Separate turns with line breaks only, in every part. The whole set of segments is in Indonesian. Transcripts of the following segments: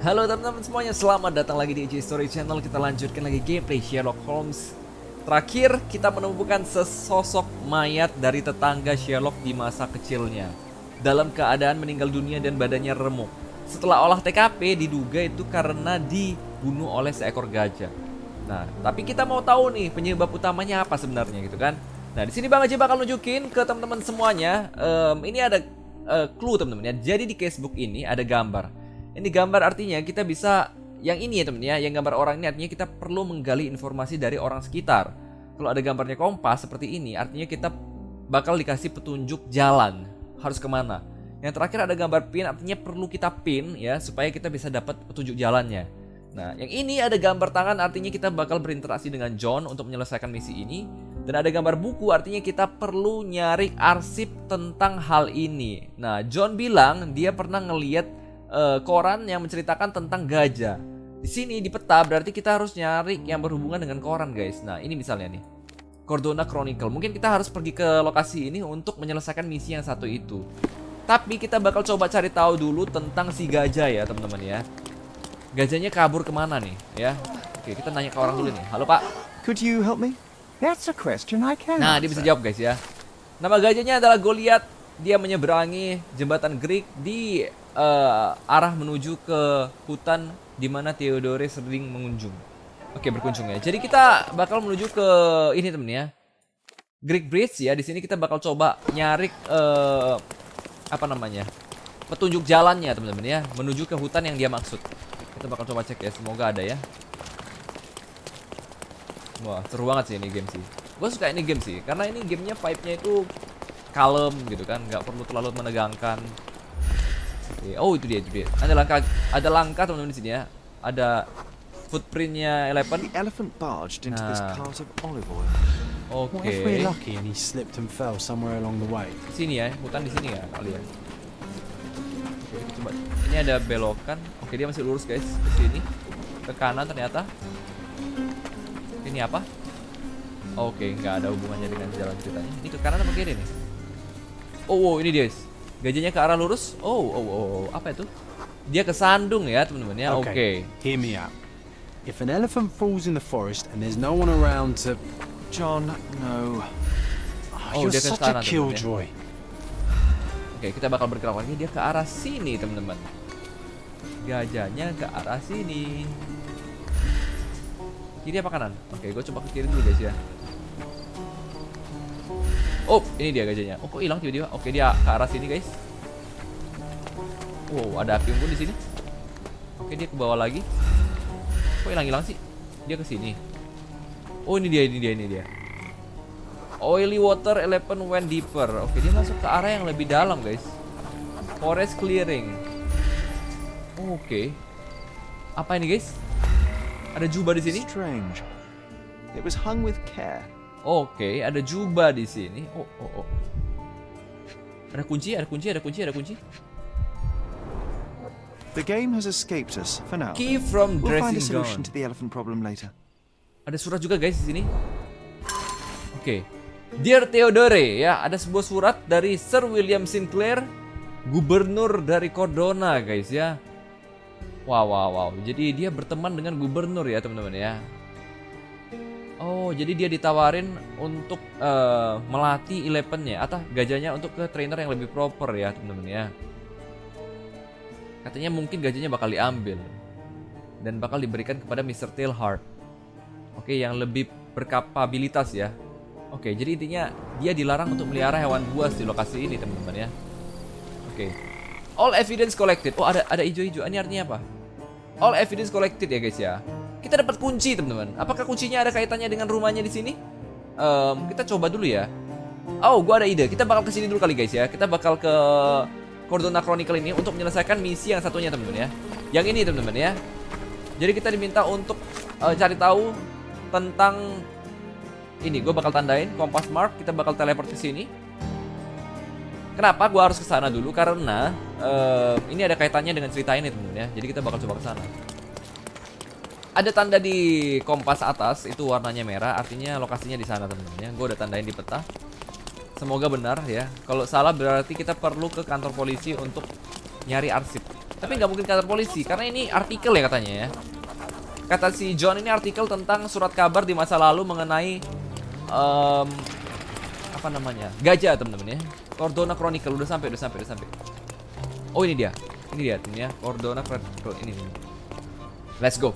Halo teman-teman semuanya, selamat datang lagi di Story Channel. Kita lanjutkan lagi gameplay Sherlock Holmes. Terakhir kita menemukan sesosok mayat dari tetangga Sherlock di masa kecilnya, dalam keadaan meninggal dunia dan badannya remuk. Setelah olah TKP diduga itu karena dibunuh oleh seekor gajah. Nah, tapi kita mau tahu nih penyebab utamanya apa sebenarnya gitu kan. Nah, di sini Bang Aji bakal nunjukin ke teman-teman semuanya. Ini ada clue teman-teman ya. Jadi di casebook ini ada gambar. Ini gambar artinya kita bisa, yang ini ya temen ya, yang gambar orang ini artinya kita perlu menggali informasi dari orang sekitar. Kalau ada gambarnya kompas seperti ini, artinya kita bakal dikasih petunjuk jalan harus kemana. Yang terakhir ada gambar pin, artinya perlu kita pin ya supaya kita bisa dapat petunjuk jalannya. Nah, yang ini ada gambar tangan, artinya kita bakal berinteraksi dengan John untuk menyelesaikan misi ini. Dan ada gambar buku, artinya kita perlu nyari arsip tentang hal ini. Nah, John bilang dia pernah ngeliat koran yang menceritakan tentang gajah. Di sini di peta berarti kita harus nyari yang berhubungan dengan koran, guys. Nah, ini misalnya nih, Cordona Chronicle. Mungkin kita harus pergi ke lokasi ini untuk menyelesaikan misi yang satu itu. Tapi kita bakal coba cari tahu dulu tentang si gajah ya, teman-teman ya. Gajahnya kabur kemana nih, ya? Oke, kita nanya ke orang dulu nih. Halo, Pak.
Could you help me? That's a question I can
Nah, dia bisa jawab, guys ya. Nama gajahnya adalah Goliath. Dia menyeberangi jembatan Greek di arah menuju ke hutan di mana Theodore sering mengunjung. Oke, berkunjung ya. Jadi kita bakal menuju ke ini temen ya, Greek Bridge ya. Di sini kita bakal coba nyari apa namanya, petunjuk jalannya teman-teman ya, menuju ke hutan yang dia maksud. Kita bakal coba cek ya, semoga ada ya. Wah, seru banget sih ini game sih. Gue suka ini game sih, karena ini gamenya vibe-nya itu kalem gitu kan, nggak perlu terlalu menegangkan. Oh, itu dia. Ada langkah teman-teman di sini ya. Ada footprintnya Eleven.
The elephant barged into this cart of olive oil.
Oke.
What if we're lucky and he slipped and fell somewhere along the way?
Di sini ya, hutan di sini ya kali ya. Oke, kita coba. Ini ada belokan. Oke, dia masih lurus guys. Ke sini. Ke kanan ternyata. Ini apa? Oke, nggak ada hubungannya dengan jalan ceritanya. Ini ke kanan apa kiri nih? Oh, ini dia guys. Gajahnya ke arah lurus. Oh, apa itu? Dia kesandung ya teman-teman ya. Oke.
Hear me out. If an elephant falls in the forest and there's no one around to...
John, no.
You're
dia ke
such
sana,
a killjoy.
Oke, kita bakal bergerak lagi. Dia ke arah sini teman-teman. Gajahnya ke arah sini. Kiri apa kanan? Oke, gue coba ke kiri dulu guys ya. Oh, ini dia gajahnya. Oh, kok hilang tiba-tiba? Oke, dia ke arah sini, guys. Wow, ada api unggun di sini. Oke, dia ke bawah lagi. Kok hilang-hilang sih? Dia ke sini. Oh, ini dia. Oily water 11 went deeper. Oke, dia masuk ke arah yang lebih dalam, guys. Forest clearing. Oke. Apa ini, guys? Ada jubah di sini.
Strange. It was hung with care.
Oke, ada jubah di sini. Oh. Ada kunci.
The game has escaped us for now.
Key from
We'll find a
dressing
solution
gown.
to the elephant problem later.
Ada surat juga guys di sini. Oke. Dear Theodore ya, ada sebuah surat dari Sir William Sinclair, gubernur dari Cordona guys ya. Wow. Jadi dia berteman dengan gubernur ya teman-teman ya. Oh, jadi dia ditawarin untuk melatih Eleven-nya atau gajahnya untuk ke trainer yang lebih proper ya teman-teman ya. Katanya mungkin gajahnya bakal diambil dan bakal diberikan kepada Mr. Tailheart. Oke, yang lebih berkapabilitas ya. Oke, jadi intinya dia dilarang untuk melihara hewan buas di lokasi ini teman-teman ya. Oke. All evidence collected. Oh, ada hijau-hijau. Ini artinya apa? All evidence collected ya guys ya. Kita dapat kunci teman-teman. Apakah kuncinya ada kaitannya dengan rumahnya di sini? Kita coba dulu ya. Oh, gua ada ide. Kita bakal ke sini dulu kali guys ya. Kita bakal ke Cordona Chronicle ini untuk menyelesaikan misi yang satunya teman-teman ya. Yang ini teman-teman ya. Jadi kita diminta untuk cari tahu tentang ini. Gue bakal tandain kompas mark. Kita bakal teleport ke sini. Kenapa gua harus ke sana dulu? Karena ini ada kaitannya dengan cerita ini teman-teman ya. Jadi kita bakal coba ke sana. Ada tanda di kompas atas itu warnanya merah, artinya lokasinya di sana teman-teman ya. Gue udah tandain di peta. Semoga benar ya. Kalau salah berarti kita perlu ke kantor polisi untuk nyari arsip. Tapi nggak mungkin kantor polisi karena ini artikel ya katanya ya. Kata si John ini artikel tentang surat kabar di masa lalu mengenai apa namanya? Gajah, teman-teman ya. Cordona Chronicle udah sampai. Oh, ini dia teman ya. Cordona Chronicle ini. Let's go.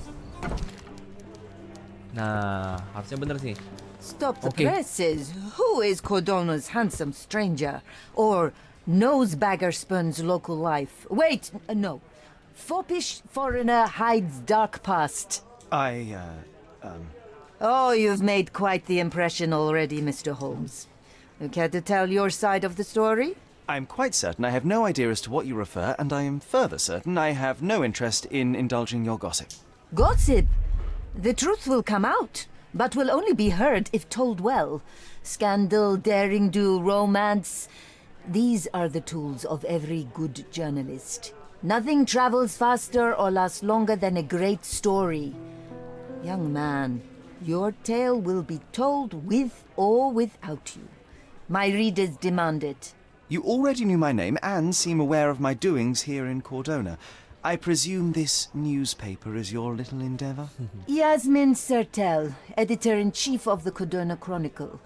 Nah, harusnya bener sih.
Stop the
Okay.
presses. Who is Cordona's handsome stranger? Or nosebagger spurns local life? Wait, no. Foppish foreigner hides dark past. Oh, you've made quite the impression already, Mr. Holmes. You care to tell your side of the story?
I'm quite certain I have no idea as to what you refer, and I am further certain I have no interest in indulging your gossip.
Gossip? The truth will come out, but will only be heard if told well. Scandal, daring-do, romance. These are the tools of every good journalist. Nothing travels faster or lasts longer than a great story. Young man, your tale will be told with or without you. My readers demand it.
You already knew my name and seem aware of my doings here in Cordona. I presume this newspaper is your little endeavor?
Yasmin Sertel, editor-in-chief of the Cordona Chronicle.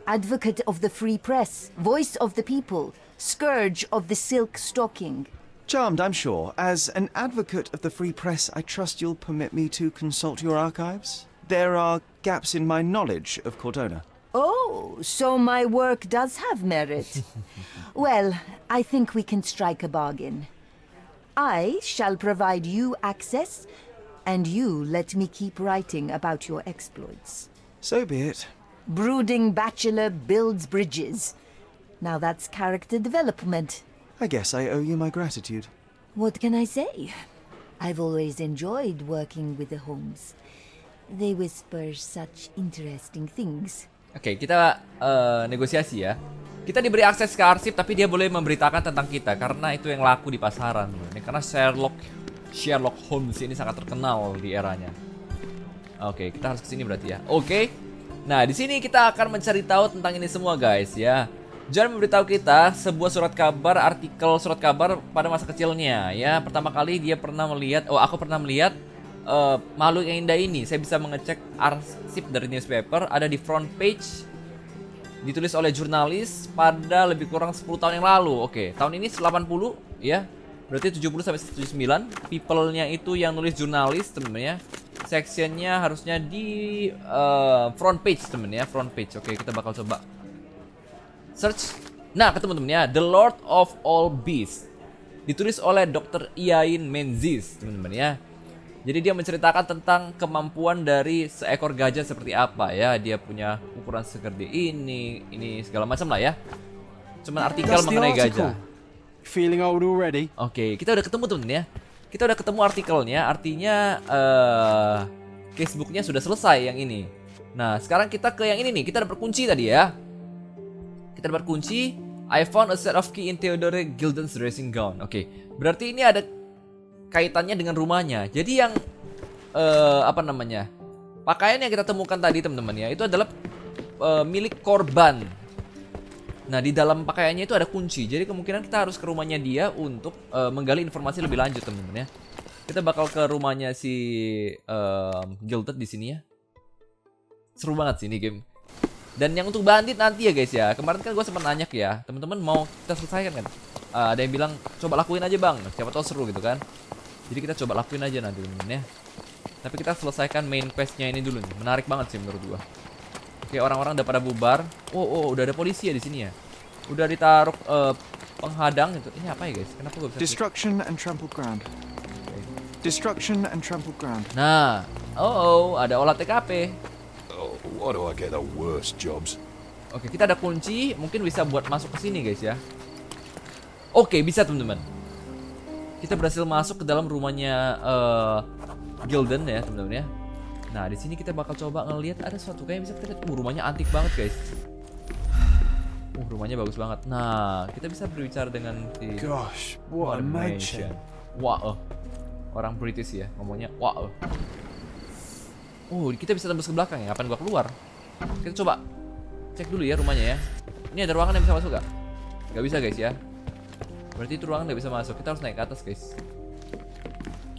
Advocate of the free press, voice of the people, scourge of the silk stocking.
Charmed, I'm sure. As an advocate of the free press, I trust you'll permit me to consult your archives? There are gaps in my knowledge of Cordona.
Oh, so my work does have merit. Well, I think we can strike a bargain. I shall provide you access, and you let me keep writing about your exploits.
So be it.
Brooding bachelor builds bridges. Now that's character development.
I guess I owe you my gratitude.
What can I say? I've always enjoyed working with the Holmes. They whisper such interesting things.
Oke, kita negosiasi ya. Kita diberi akses ke arsip, tapi dia boleh memberitakan tentang kita karena itu yang laku di pasaran. Karena Sherlock Holmes ini sangat terkenal di eranya. Oke, kita harus kesini berarti ya. Oke. Nah, di sini kita akan mencari tahu tentang ini semua, guys ya. John memberitahu kita sebuah artikel surat kabar pada masa kecilnya ya. Pertama kali dia pernah melihat, aku pernah melihat makhluk yang indah ini. Saya bisa mengecek arsip dari newspaper, ada di front page, ditulis oleh jurnalis pada lebih kurang 10 tahun yang lalu. Oke, tahun ini 80 ya. Berarti 70 sampai 79. People-nya itu yang nulis jurnalis, temen ya. Sectionnya harusnya di front page, temen ya, front page. Oke, kita bakal coba search. Nah, ketemu temen ya, The Lord of All Beasts. Ditulis oleh Dr. Iain Menzies, teman-teman ya. Jadi dia menceritakan tentang kemampuan dari seekor gajah seperti apa ya. Dia punya ukuran seperti ini segala macam lah ya. Cuman artikel mengenai gajah.
Feeling old already?
Oke, kita udah ketemu temen ya. Kita udah ketemu artikelnya, artinya casebooknya sudah selesai yang ini. Nah, sekarang kita ke yang ini nih. Kita dapat kunci tadi ya. Kita dapat kunci. I found a set of key in Theodore Gilden's dressing gown. Oke, berarti ini ada kaitannya dengan rumahnya. Jadi yang pakaian yang kita temukan tadi teman-teman ya, itu adalah milik korban. Nah, di dalam pakaiannya itu ada kunci. Jadi kemungkinan kita harus ke rumahnya dia untuk menggali informasi lebih lanjut teman-teman ya. Kita bakal ke rumahnya si Gilden di sini ya. Seru banget sih ini game. Dan yang untuk bandit nanti ya guys ya. Kemarin kan gue sempat nanya ya, teman-teman mau kita selesaikan kan? Ada yang bilang coba lakuin aja bang, siapa tahu seru gitu kan. Jadi kita coba lakuin aja nanti teman-teman ya. Tapi kita selesaikan main questnya ini dulu nih. Menarik banget sih menurut gue. Oke, orang-orang udah pada bubar. Oh, udah ada polisi ya di sini ya. Udah ditaruh penghadang gitu. Ini apa ya guys? Kenapa gue bisa
Destruction and trampled ground. Destruction and trampled ground.
Nah, ada olah TKP.
Oh, why do I get the worst jobs?
Oke, kita ada kunci, mungkin bisa buat masuk ke sini guys ya. Oke, bisa teman-teman. Kita berhasil masuk ke dalam rumahnya Gilden ya, teman-teman ya. Nah, di sini kita bakal coba ngelihat ada sesuatu kayak bisa kita lihat. Rumahnya antik banget guys. Rumahnya bagus banget. Nah, kita bisa berbicara dengan si
Gosh, what a mansion.
Wow. Orang British ya, ngomongnya wow. Kita bisa tembus ke belakang ya. Kapan gua keluar? Kita coba cek dulu ya rumahnya ya. Ini ada ruangan yang bisa masuk gak? Gak bisa guys ya. Berarti itu ruangan gak bisa masuk. Kita harus naik ke atas guys.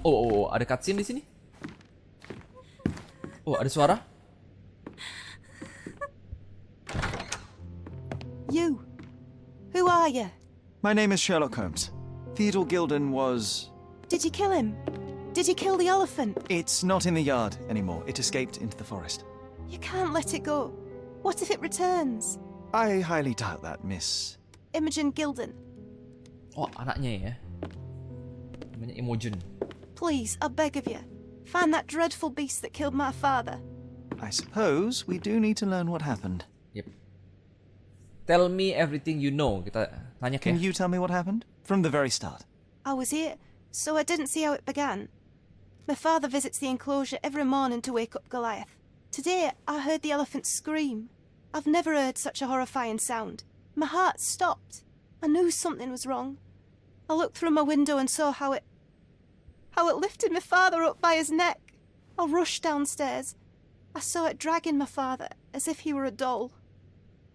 Oh, ada cutscene di sini. Oh, ada suara.
You. Who are you?
My name is Sherlock Holmes. Theodore Gilden was...
Did you kill him? Did you kill the elephant?
It's not in the yard anymore. It escaped into the forest.
You can't let it go. What if it returns?
I highly doubt that, Miss.
Imogen Gilden.
Oh, anaknya ya. Namanya Imogen.
Please, I beg of you. Find that dreadful beast that killed my father.
I suppose we do need to learn what happened.
Yep. Tell me everything you know. Kita tanya
Can
ya.
you tell me what happened? From the very start.
I was here, so I didn't see how it began. My father visits the enclosure every morning to wake up Goliath. Today, I heard the elephant scream. I've never heard such a horrifying sound. My heart stopped. I knew something was wrong. I looked through my window and saw how it lifted my father up by his neck. I rushed downstairs. I saw it dragging my father as if he were a doll.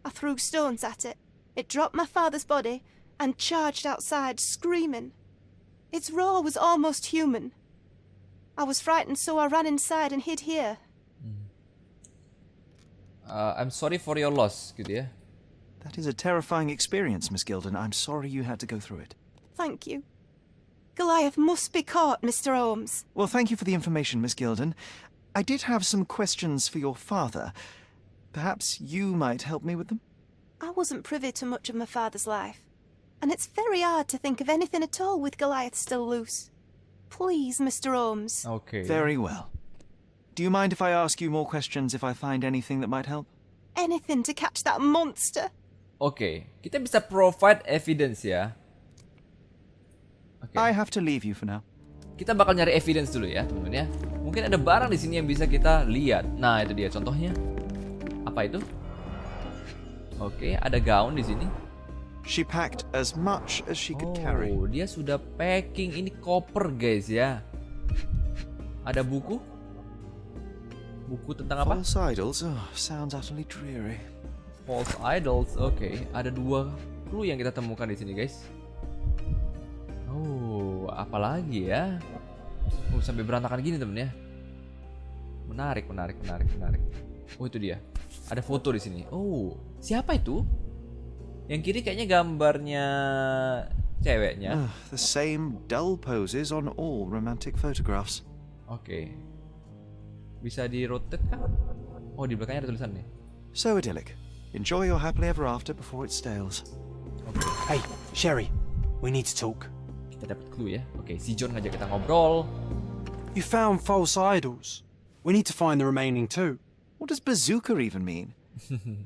I threw stones at it. It dropped my father's body and charged outside, screaming. Its roar was almost human. I was frightened, so I ran inside and hid here.
I'm sorry for your loss, gitu ya.
That is a terrifying experience, Miss Gilden. I'm sorry you had to go through it.
Thank you. Goliath must be caught, Mr. Holmes.
Well, thank you for the information, Miss Gilden. I did have some questions for your father. Perhaps you might help me with them?
I wasn't privy to much of my father's life, and it's very hard to think of anything at all with Goliath still loose. Please, Mr. Holmes.
Oke.
Very well. Do you mind if I ask you more questions if I find anything that might help?
Anything to catch that monster.
Oke, kita bisa provide evidence ya. Oke.
I have to leave you for now.
Kita bakal nyari evidence dulu ya, teman-teman ya. Mungkin ada barang di sini yang bisa kita lihat. Nah, itu dia contohnya. Apa itu? Oke, ada gaun di sini.
She packed as much as she could carry.
Oh, dia sudah packing ini koper, guys ya. Ada buku? Buku tentang apa?
False idols. Oh, sounds utterly dreary.
False idols. Oke, ada 2 clue yang kita temukan di sini, guys. Oh, apalagi ya? Oh, sampai berantakan gini, temen ya. Menarik. Oh, itu dia. Ada foto di sini. Oh, siapa itu? Yang kiri kayaknya gambarnya ceweknya.
The same dull poses on all romantic photographs.
Oke. Bisa di-rotate kan? Oh, di belakangnya ada tulisan nih.
So idyllic. Enjoy your happily ever after before it stales.
Hey, Sherry, we need to talk.
Kita dapat clue ya. Oke, si John ngajak kita ngobrol.
You found false idols. We need to find the remaining 2.
What does bazooka even mean?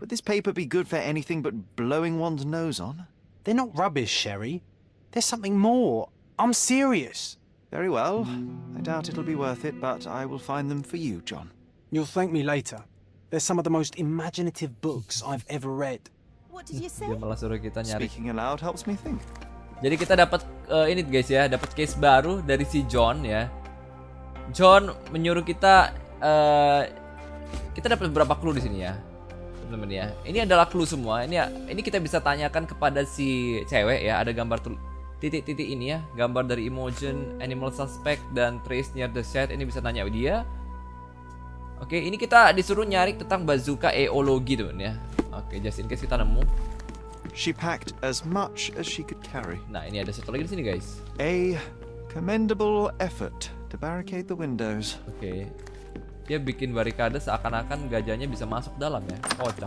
Would this paper be good for anything but blowing one's nose on?
They're not rubbish, Sherry. There's something more. I'm serious.
Very well. I doubt it'll be worth it, but I will find them for you, John.
You'll thank me later. They're some of the most imaginative books I've ever read.
What did you say?
Dia malah suruh kita nyari.
Speaking aloud helps me think.
Jadi kita dapat ini guys ya, dapat case baru dari si John ya. John menyuruh kita dapat beberapa clue di sini ya, teman-teman ya. Ini adalah clue semua. Ini kita bisa tanyakan kepada si cewek ya. Ada gambar titik-titik ini ya, gambar dari Imogen, animal suspect dan trace near the set. Ini bisa tanya dia. Oke, ini kita disuruh nyari tentang bazooka eologi teman ya. Oke, just in case kita nemu.
She packed as much as she could carry.
Nah, ini ada satu lagi di sini guys.
A commendable effort to barricade the windows.
Oke. Dia bikin barikade seakan-akan gajahnya bisa masuk dalam ya. Kocak.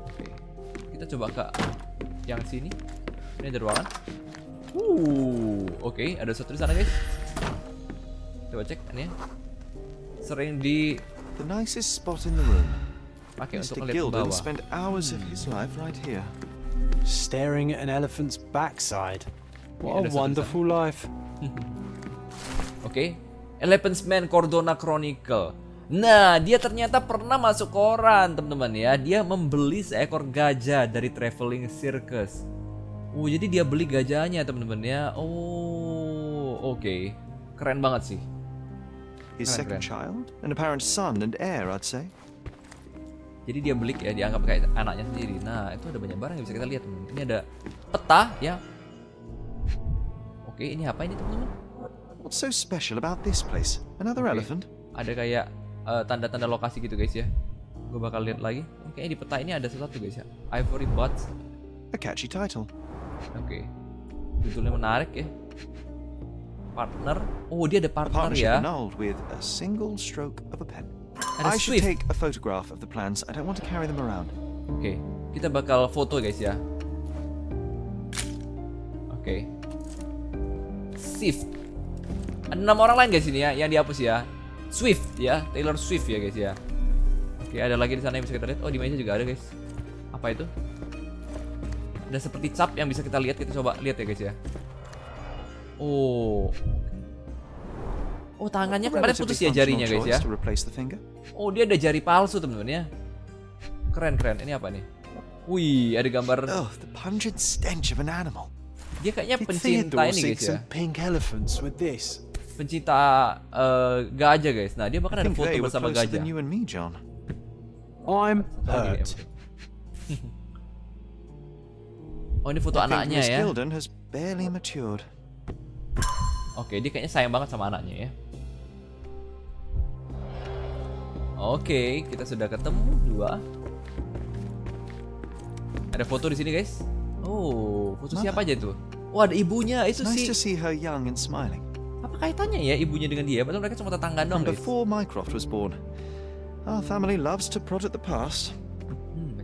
Oke. Kita coba ke yang sini. Ini ada ruangan. Oke, ada satu di sana guys. Coba cek ini ya. Sering di
The nicest spot in the room.
pakai untuk
Mr.
ngeliat ke
Gilden
bawah.
spent hours of his life right here.
Staring at an elephant's backside.
Yeah,
What a
that's
wonderful life.
Oke. Elephant's Man Cordona Chronicle. Nah, dia ternyata pernah masuk koran, teman-teman ya. Dia membeli seekor gajah dari traveling circus. Oh, jadi dia beli gajahnya, teman-teman ya. Oh, oke. Keren banget sih.
His
Keren.
second child, an apparent son and heir, I'd say.
Jadi dia beli ya, dianggap kayak anaknya sendiri. Nah, itu ada banyak barang yang bisa kita lihat, teman-teman. Ini ada peta ya. Oke, ini apa ini, teman-teman?
What's so special about this place? Another
Oke.
elephant?
Ada kayak tanda-tanda lokasi gitu guys ya. Gue bakal lihat lagi. Kayaknya di peta ini ada sesuatu guys ya. Ivory Buds.
A catchy title.
Oke. Judulnya menarik ya. Partner. Oh, dia ada
A
partner
partnership
ya.
annulled with a single stroke of a pen.
Ada
I should
Swift.
take a photograph of the plans. I don't want to carry them around.
Oke, kita bakal foto guys ya. Oke. Swift. Ada 6 orang lain guys ini ya yang dihapus ya. Swift ya, Taylor Swift ya guys ya. Oke, ada lagi di sana yang bisa kita lihat. Oh, di meja juga ada guys. Apa itu? Ada seperti cap yang bisa kita lihat. Kita coba lihat ya guys ya. Oh. Oh, tangannya kemarin putus ya jarinya guys ya.
To replace the finger.
Oh, dia ada jari palsu teman-teman ya. Keren. Ini apa nih? Wih, ada gambar.
Oh, the pungent stench of an animal.
Dia kayaknya
Did
pencinta
Theodore
ini
see
guys ya.
some pink elephants with this?
Pencinta gajah guys. Nah, dia bahkan
I
ada
think
foto
they were
bersama
closer
gajah.
than you and me, John.
I'm
Lagi nih,
hurt.
Oh, ini foto
I think
anaknya
Miss
ya.
Gilden has barely matured.
Oke, dia kayaknya sayang banget sama anaknya ya. Oke, kita sudah ketemu 2. Ada foto di sini guys. Oh, foto siapa aja tuh? Oh, ada ibunya. Itu
Nice to
si.
see her young and smiling.
Apa kaitannya ya ibunya dengan dia? Padahal mereka cuma tetangga dong
From
guys.
before Mycroft was born. Our family loves to prod at the past.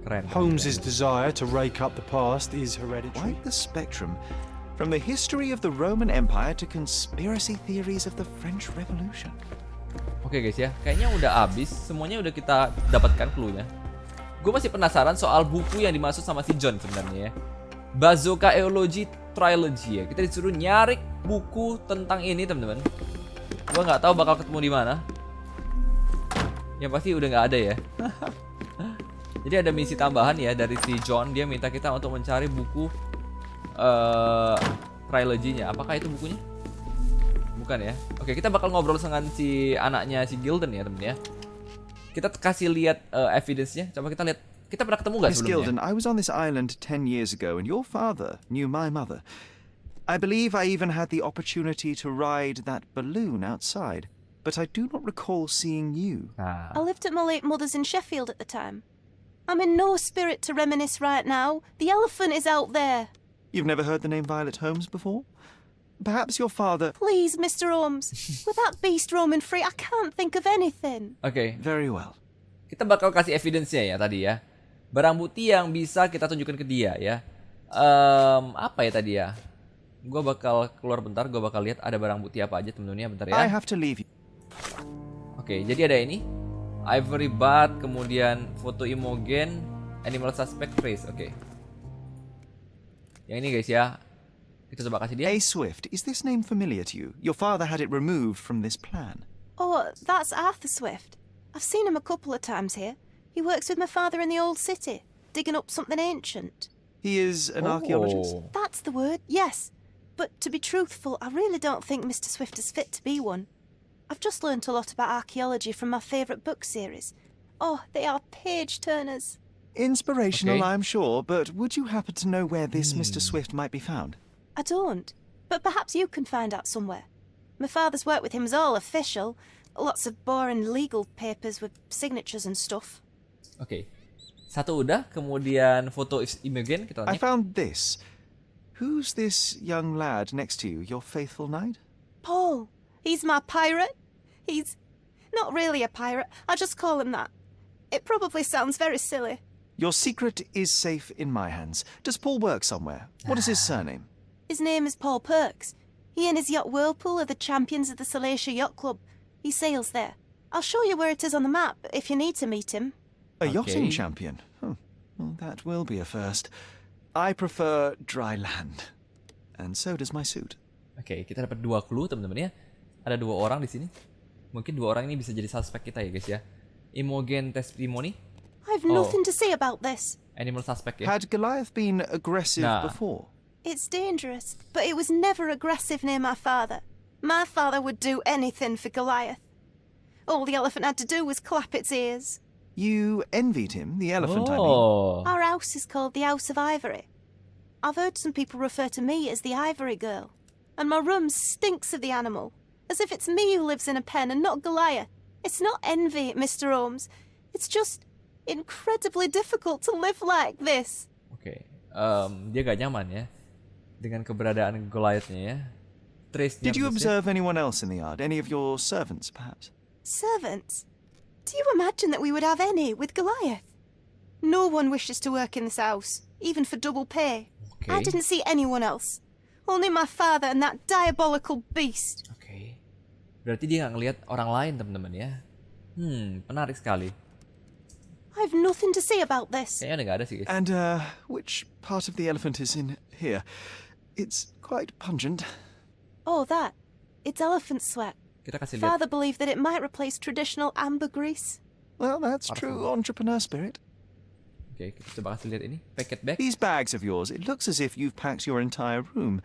Keren.
Holmes's desire to rake up the past is hereditary.
Quite the spectrum. From the history of the Roman Empire to conspiracy theories of the French Revolution.
Oke guys ya, kayaknya udah habis. Semuanya udah kita dapatkan clue-nya. Gue masih penasaran soal buku yang dimaksud sama si John sebenarnya ya. Bazooka Eology Trilogy ya. Kita disuruh nyari buku tentang ini teman-teman. Gue nggak tahu bakal ketemu di mana. Yang pasti udah nggak ada ya. Jadi ada misi tambahan ya dari si John. Dia minta kita untuk mencari buku trilogy-nya. Apakah itu bukunya? Bukan ya. Oke, kita bakal ngobrol dengan si anaknya si Gilden ya temen ya. Kita kasih lihat evidence-nya. Coba kita lihat. Kita pernah ketemu nggak
Miss
sebelumnya?
Gilden, I was on this island 10 years ago and your father knew my mother. I believe I even had the opportunity to ride that balloon outside, but I do not recall seeing you.
Nah,
I lived at my late mother's in Sheffield at the time. I'm in no spirit to reminisce right now. The elephant is out there.
You've never heard the name Violet Holmes before? Perhaps your father...
Please, Mr. Holmes. With that beast roaming free, I can't think of anything.
oke.
Very well.
Kita bakal kasih evidence-nya ya tadi ya. Barang bukti yang bisa kita tunjukkan ke dia ya. Apa ya tadi ya? Gue bakal keluar bentar. Gue bakal lihat ada barang bukti apa aja temen-temen ya. Bentar ya.
I have to leave you.
Oke, jadi ada ini. Ivory Bud, kemudian foto Imogen, Animal Suspect Trace. Oke. Yang ini guys ya. Kita coba kasih dia.
A. Swift, is this name familiar to you? Your father had it removed from this plan.
Oh, that's Arthur Swift. I've seen him a couple of times here. He works with my father in the old city, digging up something ancient.
He is an archaeologist.
Oh.
That's the word, yes. But to be truthful, I really don't think Mr. Swift is fit to be one. I've just learnt a lot about archaeology from my favourite book series. Oh, they are page-turners.
Inspirational,
Okay.
I'm sure, but would you happen to know where this Mr. Swift might be found?
I don't. But perhaps you can find out somewhere. My father's work with him is all official. Lots of boring legal papers with signatures and stuff.
Oke. Satu udah, kemudian foto Imogen kita
I
lihat.
found this. Who's this young lad next to you, your faithful knight?
Paul. He's my pirate. He's not really a pirate. I just call him that. It probably sounds very silly.
Your secret is safe in my hands. Does Paul work somewhere? What is his surname?
His name is Paul Perks. He and his yacht Whirlpool are the champions of the Salacia Yacht Club. He sails there. I'll show you where it is on the map if you need to meet him.
A yachting
Okay.
champion. Well, that will be a first. I prefer dry land. And so does my suit.
Oke, kita dapat 2 clue teman-teman ya. Ada 2 orang di sini. Mungkin 2 orang ini bisa jadi suspek kita ya guys ya. Imogen testimony,
I've
Oh.
nothing to say about this.
animal suspect ya.
Had Goliath been aggressive
Nah.
before?
It's dangerous, but it was never aggressive near my father. My father would do anything for Goliath. All the elephant had to do was clap its ears.
You envied him, the elephant, I mean.
Oh.
Our house is called the House of Ivory. I've heard some people refer to me as the Ivory Girl, and my room stinks of the animal. as if it's me who lives in a pen and not Goliath. It's not envy, Mr. Holmes. It's just incredibly difficult to live like this.
Oke, dia gak nyaman ya dengan keberadaan Goliath-nya ya. Trace-nya
Did you
maksudnya.
observe anyone else in the yard? Any of your servants, perhaps?
Servants? Do you imagine that we would have any with Goliath? No one wishes to work in this house, even for double pay.
Oke.
I didn't see anyone else. Only my father and that diabolical beast.
Oke. Berarti dia nggak ngelihat orang lain, teman-teman ya. Menarik sekali.
I have nothing to say about this.
Kayaknya nggak ada sih, guys.
And, which part of the elephant is in here? It's quite pungent.
Oh, that. It's elephant sweat.
Kita kasih lihat.
Father believed that it might replace traditional ambergris.
Well, that's true entrepreneur spirit.
Oke, kita coba kasih lihat ini. Packet bag.
These bags of yours, it looks as if you've packed your entire room.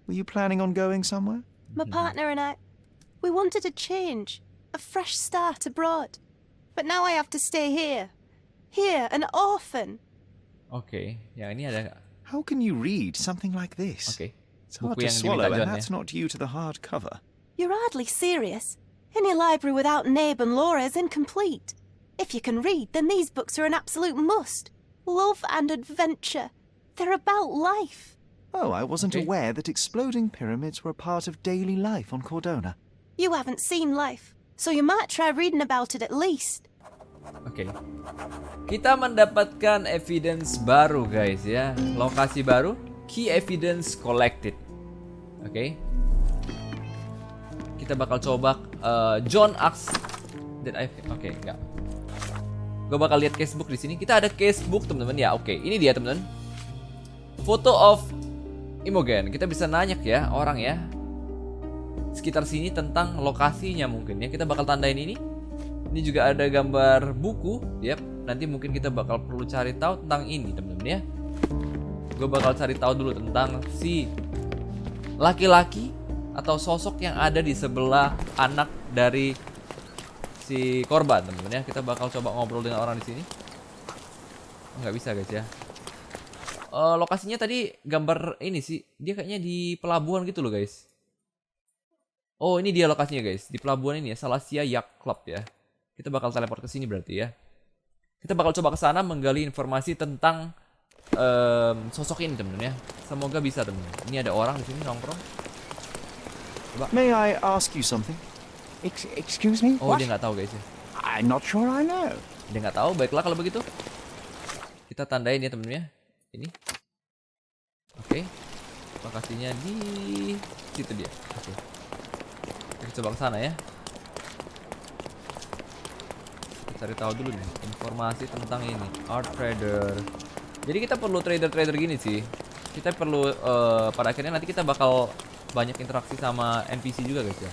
Were you planning on going somewhere?
My partner and I, we wanted a change, a fresh start abroad. But now I have to stay here. Here, an orphan.
Oke, yang ini ada.
How can you read something like this?
Oke.
It's hard
Buku
to
yang
swallow,
diminta
and
John
that's
ya.
not due to the hard cover.
You're hardly serious. Any library without Nabe and Laura is incomplete. If you can read, then these books are an absolute must. Love and adventure. They're about life.
Oh, I wasn't
Okay.
aware that exploding pyramids were a part of daily life on Cordona.
You haven't seen life, so you might try reading about it at least.
Oke. Kita mendapatkan evidence baru, guys ya. Lokasi baru, key evidence collected. Oke. Kita bakal coba John asks that Oke, enggak. Gue bakal lihat casebook di sini. Kita ada casebook, teman-teman ya. Oke, ini dia, teman-teman. Photo of Imogen. Kita bisa nanya ya orang ya sekitar sini tentang lokasinya mungkin ya. Kita bakal tandain ini. Ini juga ada gambar buku. Yap, nanti mungkin kita bakal perlu cari tahu tentang ini, teman-teman ya. Gue bakal cari tahu dulu tentang si laki-laki atau sosok yang ada di sebelah anak dari si korban, teman-teman ya. Kita bakal coba ngobrol dengan orang di sini. Nggak bisa, guys ya. Lokasinya tadi gambar ini sih. Dia kayaknya di pelabuhan gitu loh, guys. Oh, ini dia lokasinya, guys. Di pelabuhan ini ya, Salasia Yacht Club ya. Kita bakal teleport ke sini berarti ya. Kita bakal coba ke sana menggali informasi tentang sosok ini, teman-teman ya. Semoga bisa, teman-teman. Ini ada orang di sini nongkrong. Coba.
May I ask you something?
Excuse me?
Oh,
What?
dia nggak tahu, guys ya.
I'm not sure I know.
Dia nggak tahu. Baiklah kalau begitu. Kita tandain ya, teman-teman ya. Ini. Oke. Lokasinya di situ dia. Oke. Kita coba ke sana ya. Kita cari tahu dulu nih informasi tentang ini. Art trader. Jadi kita perlu trader-trader gini sih. Kita perlu pada akhirnya nanti kita bakal banyak interaksi sama NPC juga, guys ya.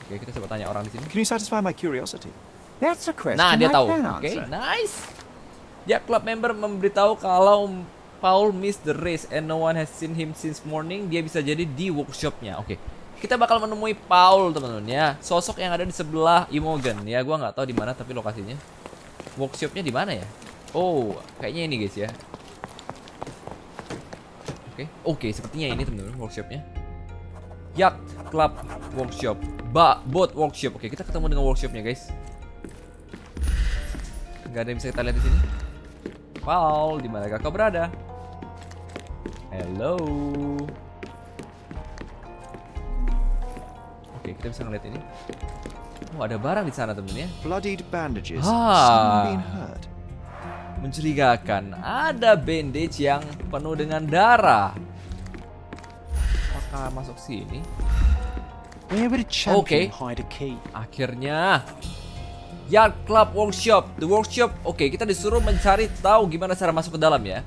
Oke, kita coba tanya orang di sini.
Can you satisfy my curiosity?
That's a question
Nah, dia
I
tahu.
can
Oke,
answer.
nice. Ya, club member memberitahu kalau Paul missed the race and no one has seen him since morning. Dia bisa jadi di workshopnya. Oke, kita bakal menemui Paul, teman-teman ya. Sosok yang ada di sebelah Imogen ya. Gua nggak tahu di mana tapi lokasinya. Workshopnya di mana ya? Oh, kayaknya ini, guys ya. Oke, sepertinya ini, teman-teman, workshopnya. Yacht Club Workshop, Boat Workshop. Oke, kita ketemu dengan workshopnya, guys. Nggak ada yang bisa kita lihat di sini. Paul, di manakah kau berada? Hello. Oke, kita bisa ngeliat ini. Oh, ada barang di sana, temen ya.
Bloodied bandages.
Ah.
Someone been hurt.
Mencurigakan. Ada bandage yang penuh dengan darah. Apakah masuk sini?
Where would a
Okay.
champion hide a key?
Akhirnya Yacht Club Workshop, the workshop. Oke, kita disuruh mencari tahu gimana cara masuk ke dalam ya.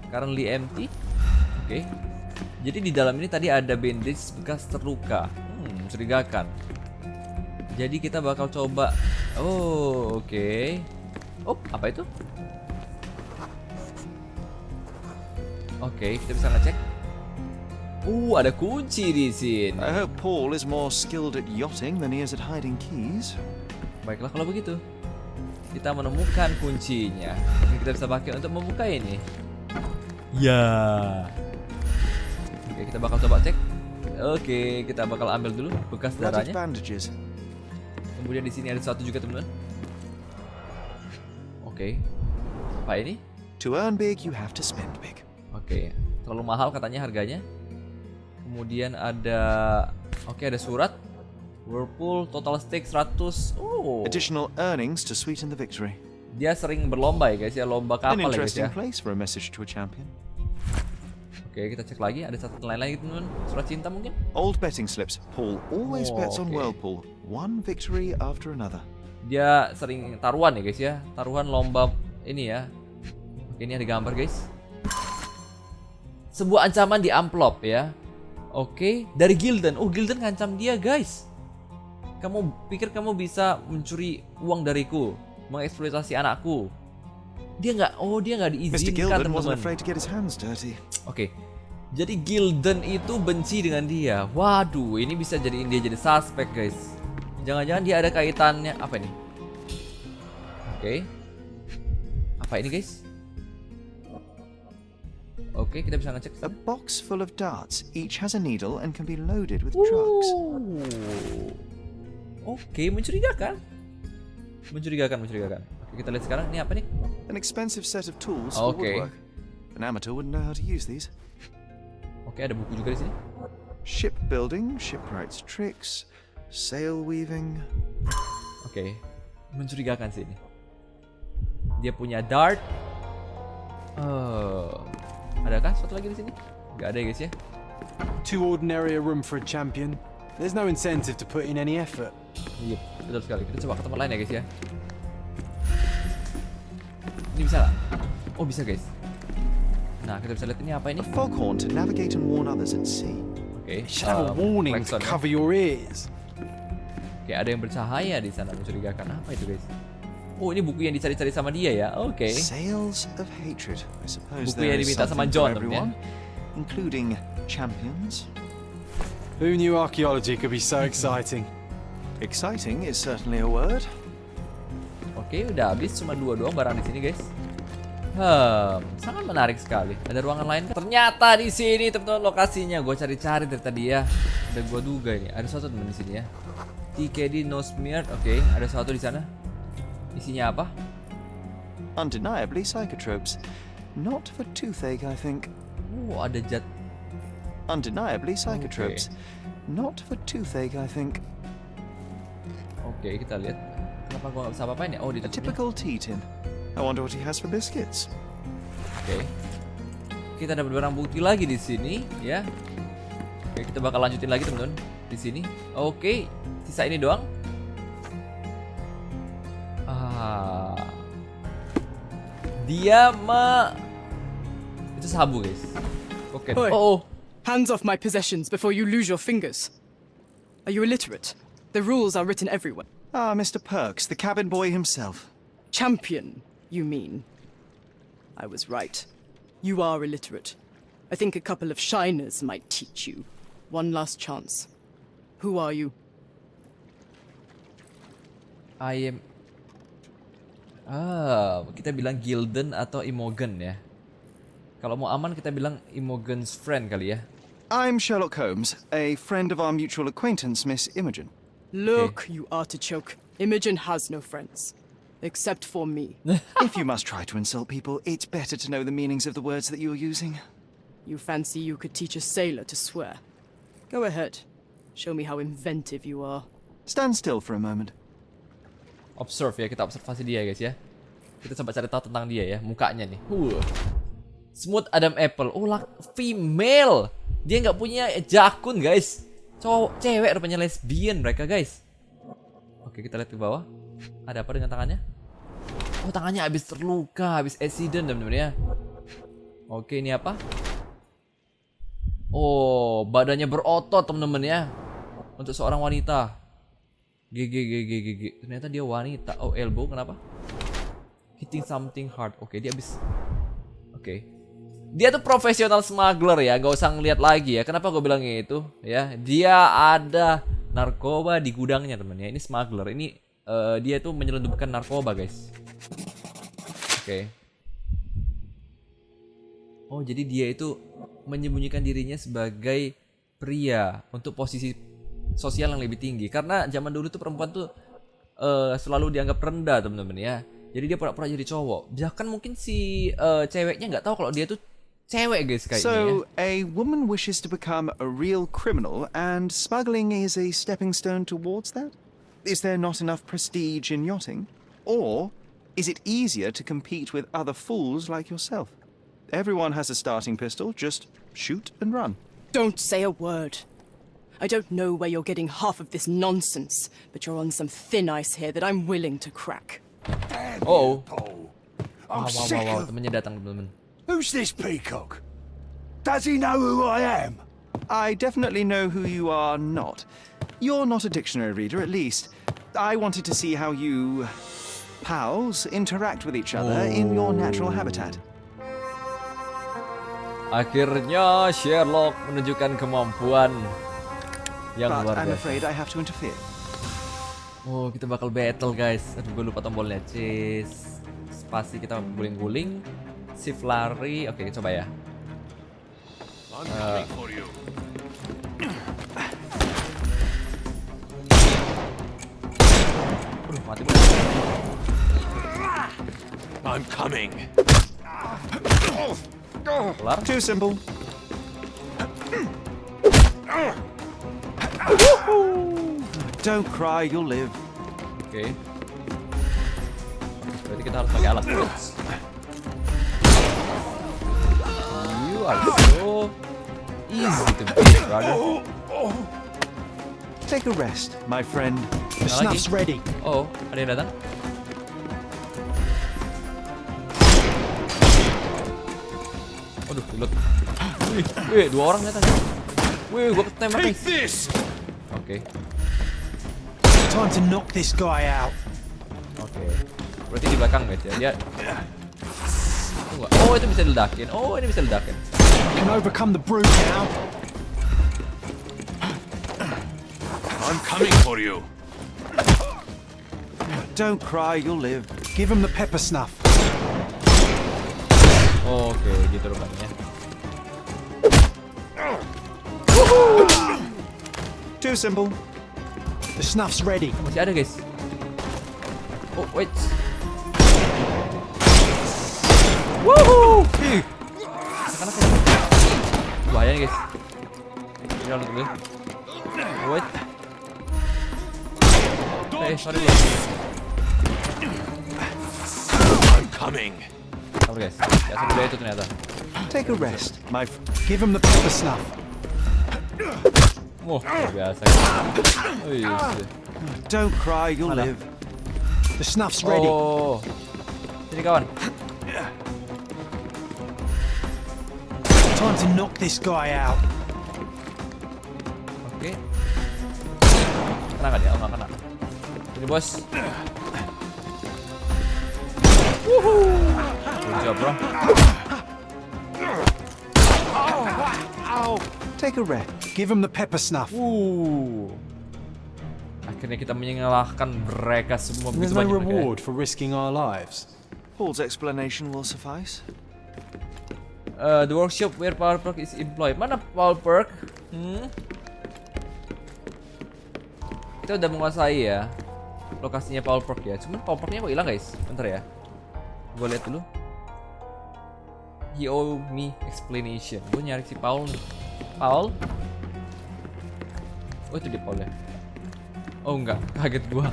Currently empty. Oke. Jadi di dalam ini tadi ada bandage bekas terluka. Mencurigakan. Jadi kita bakal coba. Oh, oke. Oh, apa itu? Oke, kita bisa ngecek. Ada kunci di sini.
I hope Paul is more skilled at yachting than he is at hiding keys.
Baiklah kalau begitu. Kita menemukan kuncinya. Mungkin kita bisa pakai untuk membuka ini. Ya. Oke, kita bakal coba cek. Oke, kita bakal ambil dulu bekas
Blood of
darahnya.
bandages.
Kemudian di sini ada satu juga teman-teman. Oke. Apa ini?
To earn big, you have to spend big.
Oke, terlalu mahal katanya harganya. Kemudian ada, oke, ada surat. Whirlpool, total stake 100. Oh.
Additional earnings to sweeten the victory.
Dia sering berlomba ya guys ya, lomba
An
kapal ya guys
interesting
ya.
place for a message to a champion.
Oke, kita cek lagi, ada satu lain lagi teman-teman. Surat cinta mungkin?
Old betting slips. Paul always
Oh,
bets on
okay.
Whirlpool. One victory after another.
Dia sering taruhan ya guys ya. Taruhan lomba ini ya. Oke, ini ada gambar guys. Sebuah ancaman di amplop ya. Oke, dari Gilden. Oh, Gilden ngancam dia guys. Kamu pikir kamu bisa mencuri uang dariku, mengeksploitasi anakku? Dia nggak
Mr.
diizinkan
Gilden wasn't
teman-teman.
afraid to get his hands dirty.
Oke, jadi Gilden itu benci dengan dia. Waduh, ini bisa jadiin dia jadi suspek guys. Jangan-jangan dia ada kaitannya apa ini? Oke, apa ini guys? Oke, kita bisa ngecek.
A box full of darts. Each has a needle and can be loaded with drugs.
Oke, mencurigakan. Mencurigakan. Oke, kita lihat sekarang. Ini apa nih?
An expensive set of tools for
Okay.
woodwork. An amateur wouldn't know how to use these.
Oke, ada buku juga di sini.
Shipbuilding, shipwright's tricks, sail weaving.
Oke, mencurigakan sih ini. Dia punya dart. Adakah sesuatu lagi di sini? Gak ada ya guys ya.
Too ordinary a room for a champion. There's no incentive to put in any effort.
Iya, betul sekali. Kita coba ke tempat lain ya guys ya. Ini bisa nggak? Oh bisa guys. Nah kita bisa lihat ini apa ini?
A foghorn to navigate and warn others at sea.
Oke.
You should have a warning to
klakson ya.
cover your ears.
Oke, ada yang bercahaya di sana mencurigakan. Apa itu guys? Oh ini buku yang dicari-cari sama dia ya. Oke.
Sails of hatred. I suppose
Buku yang
there is
diminta sama
something
John,
for everyone, including champions.
Who knew archaeology could be so exciting?
Exciting is certainly a word.
Oke, udah habis, cuma 2 doang barang di sini guys. Sangat menarik sekali. Ada ruangan lain kan? Ternyata di sini teman-teman lokasinya. Gue cari-cari dari tadi ya. Udah gue duga ini. Ada sesuatu teman di sini ya. TKD no smeared. Oke, ada sesuatu di sana. Isinya apa?
Undeniably psychotropes. Not for toothache, I think.
Oh, ada jat.
Undeniably psychotropes. Not for toothache, I think.
Oke, kita lihat. Kenapa gue nggak bisa apa-apain ya? Oh, di
A typical tea tin. I wonder what he has for biscuits.
Oke. Kita dapat barang bukti lagi di sini, ya. Oke, kita bakal lanjutin lagi teman-teman di sini. Oke, sisa ini doang. Dia itu sabu, guys. Oke.
Oi.
Oh.
Hands off my possessions before you lose your fingers. Are you illiterate? The rules are written everywhere.
Ah, Mr. Perks, the cabin boy himself.
Champion, you mean? I was right. You are illiterate. I think a couple of shiners might teach you. One last chance. Who are you?
I am. Kita bilang Gilden atau Imogen ya. Kalau mau aman kita bilang Imogen's friend kali ya.
I'm Sherlock Holmes, a friend of our mutual acquaintance, Miss Imogen.
Look, you artichoke. Imogen has no friends. Except for me.
If you must try to insult people, it's better to know the meanings of the words that you're using.
You fancy you could teach a sailor to swear? Go ahead. Show me how inventive you are.
Stand still for a moment.
Observe ya, kita observasi dia guys ya. Kita coba cari tahu tentang dia ya, mukanya nih. Smooth Adam Apple. Oh, female. Dia nggak punya jakun guys. Cewek rupanya, lesbian mereka guys. Oke, kita lihat ke bawah. Ada apa dengan tangannya? Oh, tangannya habis terluka, habis accident teman-teman ya. Oke, ini apa? Oh, badannya berotot teman-teman ya. Untuk seorang wanita. GG. Ternyata dia wanita. Oh, elbow kenapa? Hitting something hard. Oke, dia habis. Oke. Dia tuh profesional smuggler ya, gak usah ngeliat lagi ya. Kenapa gue bilang itu? Ya, dia ada narkoba di gudangnya teman ya. Ini smuggler. Ini dia tuh menyelundupkan narkoba guys. Oke. Oh, jadi dia itu menyembunyikan dirinya sebagai pria untuk posisi sosial yang lebih tinggi. Karena zaman dulu tuh perempuan tuh selalu dianggap rendah, teman-teman ya. Jadi dia pura-pura jadi cowok. Bahkan mungkin si ceweknya nggak tahu kalau dia tuh cewek, guys, kayaknya.
So, a woman wishes to become a real criminal, and smuggling is a stepping stone towards that? Is there not enough prestige in yachting? Or is it easier to compete with other fools like yourself? Everyone has a starting pistol, just shoot and run.
Don't say a word. I don't know where you're getting half of this nonsense, but you're on some thin ice here that I'm willing to crack.
Oh.
I'm sick
Wow,
of...
temennya datang, teman-teman.
Who's this peacock? Does he know who I am?
I definitely know who you are not. You're not a dictionary reader, at least. I wanted to see how you... pals interact with each other in your natural habitat.
Akhirnya Sherlock menunjukkan kemampuan yang
But
luar
I'm
biasa.
afraid I have to interfere.
Oh, kita bakal battle, guys. Aduh, gue lupa tombolnya. Cheese. Spasi kita guling-guling. Shift lari. Oke, coba ya.
I'm coming for you.
Aduh, mati gue.
I'm coming.
Kelar.
Too simple. Don't cry, you'll live.
Oke. Berarti kita harus pakai alat. You are so easy to beat, brother.
Take a rest, my friend.
The
Nah,
snuff's ready.
Oh, ada yang datang? Waduh, reload. Wih, 2 orang datang. Wih, gua ketembak,
Take
guys.
this!
Oke.
Time to knock this guy out.
Oke. Berarti di belakang, guys ya. Dia Tunggu. Oh, itu bisa diledakin. Oh, ini bisa diledakin.
Can overcome the brute now.
I'm coming for you.
Don't cry, you'll live.
Give him the pepper snuff.
Oke, gitu rupanya.
Too simple.
The snuff's ready.
Masih ada, guys. Oh, wait. Woohoo! Anak-anak ya. Bahaya nih, guys. Ini lalu dulu. Wait. Sorry loh.
I'm coming.
Sabar, guys. Ya, semudah itu ternyata.
Take a rest, my
Give him the pepper snuff.
Wah, luar biasa, guys. Oh, iya.
Don't cry, you'll
Mana?
live.
The snuff's ready.
Oh. Sini, kawan.
Time to knock this guy out.
Oke. Kena nggak dia? Oh, nggak kena. Ini, bos. Good job, bro.
Take a rest.
Give him the pepper snuff.
Akhirnya kita mengalahkan mereka semua.
There's
Begitu
no
banyak mereka, ya.
reward for risking our lives.
Paul's explanation will suffice.
The workshop where power perk is employed. Mana power perk? Kita udah menguasai ya lokasinya power perk ya. Cuman power perknya kok hilang, guys? Bentar ya. Gue lihat dulu. He owe me explanation. Gue nyari si Paul nih. Paul? Oh, itu dia Paul ya. Oh enggak, kaget gua.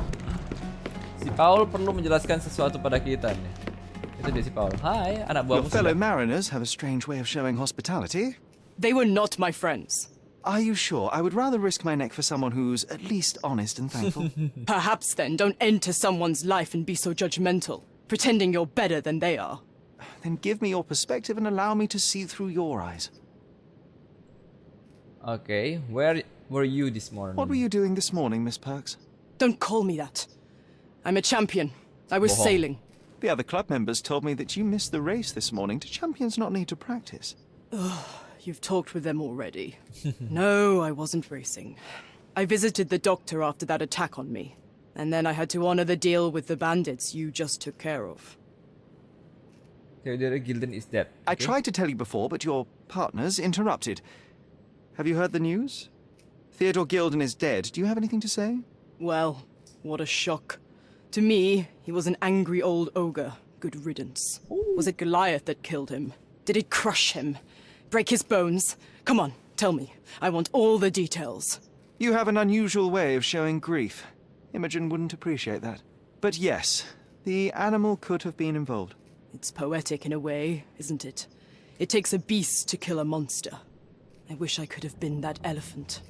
Si Paul perlu menjelaskan sesuatu pada kita nih. Itu dia si Paul. Hai, anak
Your
buahmu
fellow
sudah.
mariners have a strange way of showing hospitality.
They were not my friends.
Are you sure? I would rather risk my neck for someone who's at least honest and thankful.
Perhaps then don't enter someone's life and be so judgmental, pretending you're better than they are.
Then give me your perspective and allow me to see through your eyes.
Okay, where were you this morning?
What were you doing this morning, Miss Perks?
Don't call me that. I'm a champion. I was
Bohong.
sailing.
The other club members told me that you missed the race this morning. Do champions not need to practice?
You've talked with them already. No, I wasn't racing. I visited the doctor after that attack on me. And then I had to honor the deal with the bandits you just took care of.
Gilden is dead.
I
Okay.
tried to tell you before, but your partners interrupted. have you heard the news? Theodore Gilden is dead. Do you have anything to say?
Well, what a shock. To me, he was an angry old ogre. Good riddance. Was it Goliath that killed him? Did it crush him? Break his bones? Come on, tell me. I want all the details.
You have an unusual way of showing grief. Imogen wouldn't appreciate that. But yes, the animal could have been involved.
It's poetic in a way, isn't it? It takes a beast to kill a monster. I wish I could have been that elephant.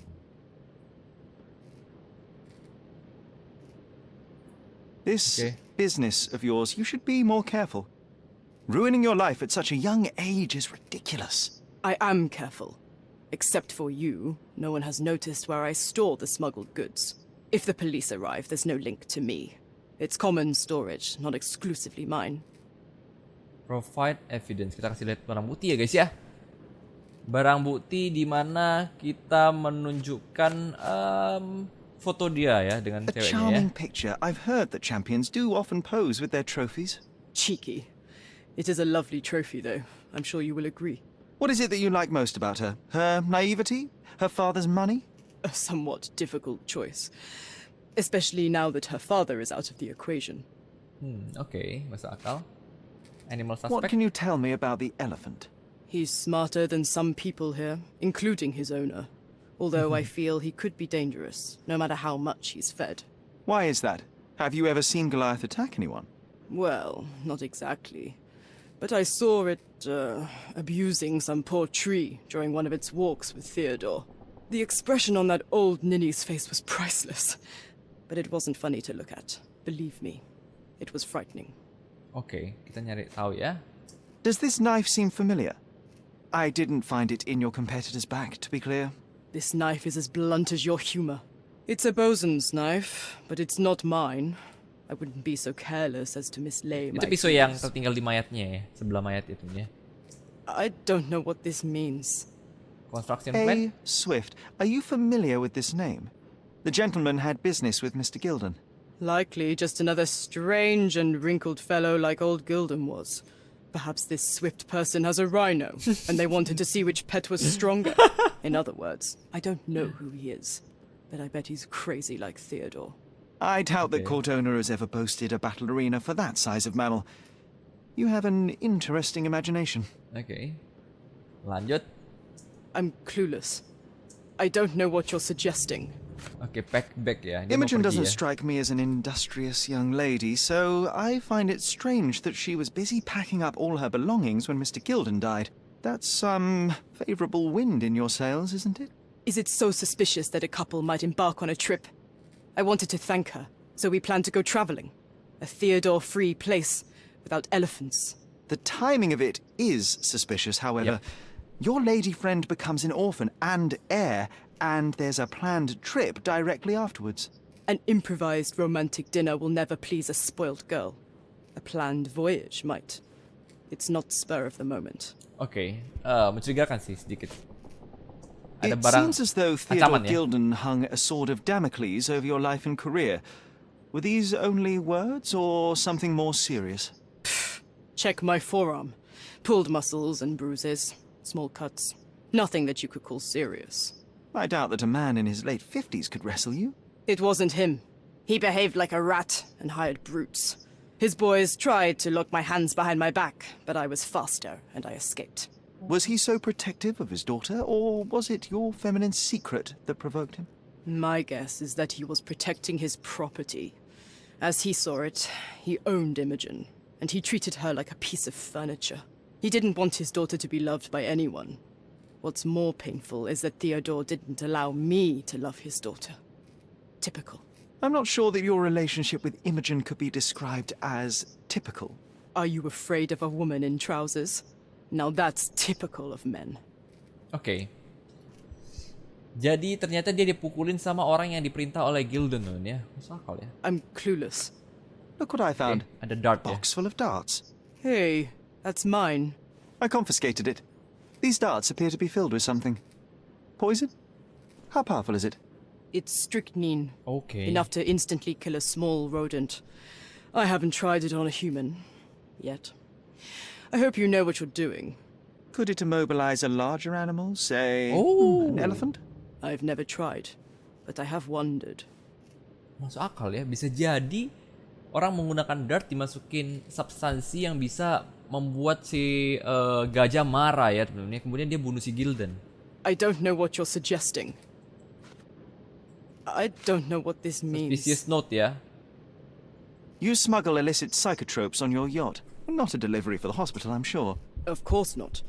This
Okay.
business of yours, you should be more careful. Ruining your life at such a young age is ridiculous.
I am careful. Except for you, no one has noticed where I store the smuggled goods. If the police arrive, there's no link to me. It's common storage, not exclusively mine.
Provide evidence. Kita kasih lihat barang bukti ya guys ya. Barang bukti di mana kita menunjukkan foto dia ya dengan
A
ceweknya ya.
charming picture. I've heard that champions do often pose with their trophies.
Cheeky. It is a lovely trophy, though. I'm sure you will agree.
What is it that you like most about her? Her naivety? Her father's money?
A somewhat difficult choice. Especially now that her father is out of the equation.
Oke, masuk akal. Animal
What
suspect.
can you tell me about the elephant?
He's smarter than some people here, including his owner. Although I feel he could be dangerous, no matter how much he's fed.
Why is that? Have you ever seen Goliath attack anyone?
Well, not exactly. But I saw it, abusing some poor tree during one of its walks with Theodore. The expression on that old ninny's face was priceless. But it wasn't funny to look at. Believe me, it was frightening.
Oke, kita nyari tahu ya.
Does this knife seem familiar? I didn't find it in your competitor's back, to be clear.
This knife is as blunt as your humor. It's a bosun's knife, but it's not mine. I wouldn't be so careless as to mislay my
Itu pisau yang
tools.
tertinggal di mayatnya ya, sebelah mayat itu ya.
I don't know what this means.
Construction plan.
Swift, are you familiar with this name? The gentleman had business with Mr. Gilden.
Likely just another strange and wrinkled fellow like old Gilden was. Perhaps this Swift person has a rhino, and they wanted to see which pet was stronger. In other words, I don't know who he is, but I bet he's crazy like Theodore.
I doubt that
Okay.
court owner has ever boasted a battle arena for that size of mammal. You have an interesting imagination.
Oke. Lanjut.
I'm clueless. I don't know what you're suggesting.
Oke, pack bag ya. Dia mau
Imogen
pergi
doesn't
ya.
strike me as an industrious young lady, so I find it strange that she was busy packing up all her belongings when Mr. Gilden died. That's some favorable wind in your sails, isn't it?
Is it so suspicious that a couple might embark on a trip? I wanted to thank her, so we planned to go traveling. A Theodore-free place, without elephants.
The timing of it is suspicious, however.
Yep.
Your lady friend becomes an orphan and heir, and there's a planned trip directly afterwards.
An improvised romantic dinner will never please a spoiled girl. A planned voyage might. It's not spur of the moment.
Oke, mencurigakan sih sedikit. Ada
It
barang
seems as though Theodore
ancaman ya.
Gilden hung a sword of Damocles over your life and career. Were these only words or something more serious?
Check my forearm. Pulled muscles and bruises. Small cuts. Nothing that you could call serious.
I doubt that a man in his late 50s could wrestle you.
It wasn't him. He behaved like a rat and hired brutes. His boys tried to lock my hands behind my back, but I was faster and I escaped.
Was he so protective of his daughter, or was it your feminine secret that provoked him?
My guess is that he was protecting his property. As he saw it, he owned Imogen, and he treated her like a piece of furniture. He didn't want his daughter to be loved by anyone. What's more painful is that Theodore didn't allow me to love his daughter. Typical.
I'm not sure that your relationship with Imogen could be described as typical.
Are you afraid of a woman in trousers? Now that's typical of men.
Oke. Jadi ternyata dia dipukulin sama orang yang diperintah oleh Gilden loh ya. Masuk akal ya.
I'm clueless.
Look what I found.
Ada dart ya.
Box full of darts.
Hey, that's mine.
I confiscated it. These darts appear to be filled with something. Poison? How powerful is it?
It's strychnine.
Oke.
Enough to instantly kill a small rodent. I haven't tried it on a human. Yet. I hope you know what you're doing.
Could it immobilize a larger animal, say an elephant?
I've never tried, but I have wondered.
Masuk akal ya, bisa jadi orang menggunakan dart dimasukin substansi yang bisa membuat si gajah marah ya teman-teman. Kemudian dia bunuh si Gilden.
I don't know what you're suggesting. I don't know what this means.
Suspicious note ya.
You smuggle illicit psychotropes on your yacht. Not a delivery for the hospital, I'm sure.
Of course not.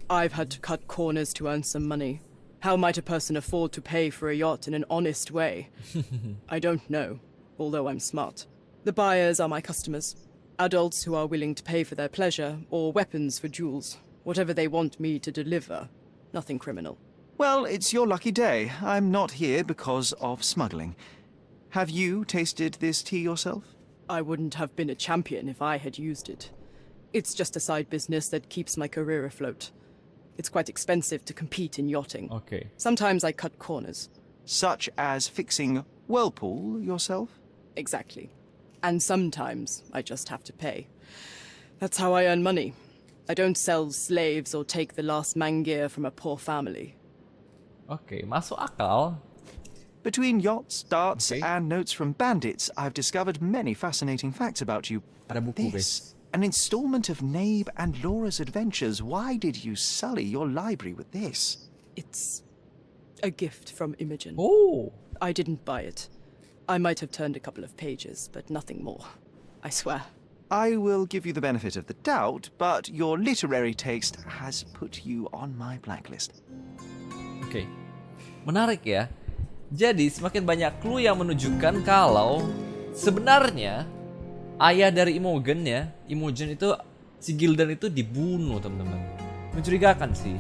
I've had to cut corners to earn some money. How might a person afford to pay for a yacht in an honest way? I don't know, although I'm smart. The buyers are my customers. Adults who are willing to pay for their pleasure, or weapons for jewels. Whatever they want me to deliver. Nothing criminal.
Well, it's your lucky day. I'm not here because of smuggling. Have you tasted this tea yourself?
I wouldn't have been a champion if I had used it. It's just a side business that keeps my career afloat. It's quite expensive to compete in yachting.
Okay.
Sometimes I cut corners.
Such as fixing whirlpool yourself?
Exactly. And sometimes I just have to pay. That's how I earn money. I don't sell slaves or take the last mangear from a poor family.
Oke, masuk akal.
Between yachts, darts,
Okay.
and notes from bandits, I've discovered many fascinating facts about you.
Ada buku,
This, an installment of Nabe and Laura's adventures. Why did you sully your library with this?
It's a gift from Imogen.
Oh,
I didn't buy it. I might have turned a couple of pages, but nothing more. I swear.
I will give you the benefit of the doubt, but your literary taste has put you on my blacklist.
oke. Menarik ya. Jadi semakin banyak clue yang menunjukkan kalau sebenarnya ayah dari Imogen ya, Imogen itu si Gilden itu dibunuh teman-teman. Mencurigakan sih.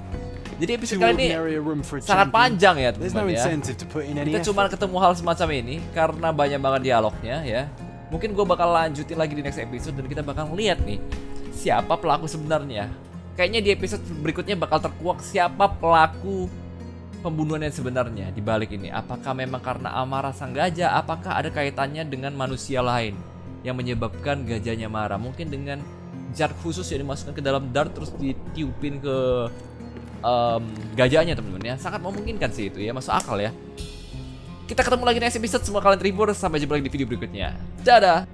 Jadi episode
Too
kali ini
ordinary a room for a
sangat
champion.
panjang ya
There's no
teman-teman ya.
incentive to put in any
Kita cuma
effort.
ketemu hal semacam ini karena banyak banget dialognya ya. Mungkin gue bakal lanjutin lagi di next episode dan kita bakal lihat nih siapa pelaku sebenarnya. Kayaknya di episode berikutnya bakal terkuak siapa pelaku pembunuhan yang sebenarnya di balik ini. Apakah memang karena amarah sang gajah? Apakah ada kaitannya dengan manusia lain yang menyebabkan gajahnya marah? Mungkin dengan zat khusus yang dimasukkan ke dalam dart terus ditiupin ke gajahnya teman-teman ya. Sangat memungkinkan sih itu ya, masuk akal ya. Kita ketemu lagi next episode. Semoga kalian terhibur. Sampai jumpa lagi di video berikutnya. Dadah.